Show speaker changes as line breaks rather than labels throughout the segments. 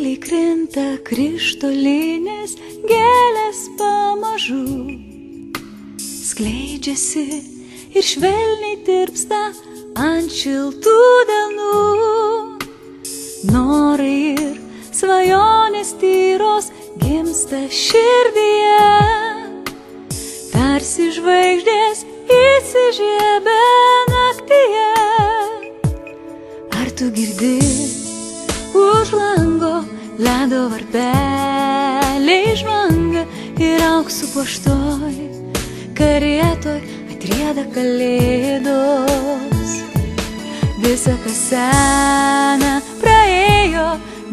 Tyliai krinta krištolinės gėlės pamažu, skleidžiasi ir švelniai tirpsta ant šiltų delnų. Norai ir svajonės tyros gimsta širdyje, tarsi žvaigždės įsižiebia naktyje. Ar tu girdi už lango ledo varpeliai žvanga ir auksų puoštoj karietoj atrieda kalėdos. Visa kas sena praėjo,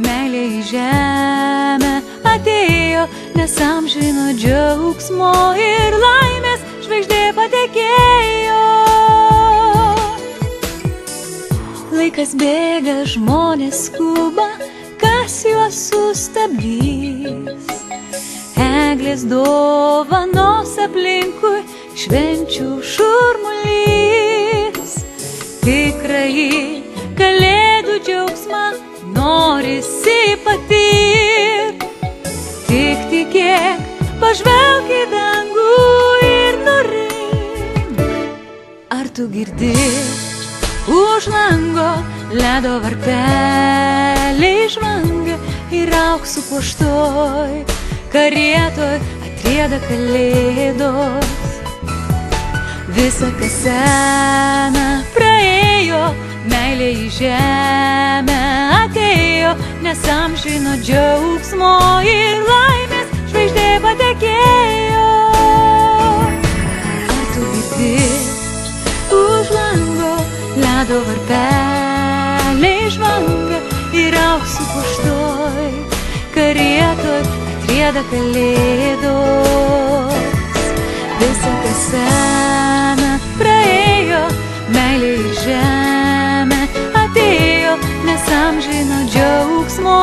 meilė į žemę atėjo, nes amžino džiaugsmo ir laimės žvaigždė patekėjo. Laikas bėga, žmonės skuba, kas juos sustabdys? Eglės dovanos aplinkui, švenčių šurmulys. Tikrąjį kalėdų džiaugsmą norisi patirt. Tik tikėk, pažvelk į dangų ir nurimk. Ar tu girdi už lango ledo varpeliai žvanga ir auksų puoštoj karietoj atrieda kalėdos. Visa kas sena praėjo, meilė į žemę atėjo, nes amžino džiaugsmo ir laimės žvaigždė patekėjo. Ar tu girdi už lango ledo varpeliai žvanga ir auksų puoštoj karietoj atrieda kalėdos. Visa kas sena praėjo, meilė į žemę atėjo, nes amžino džiaugsmo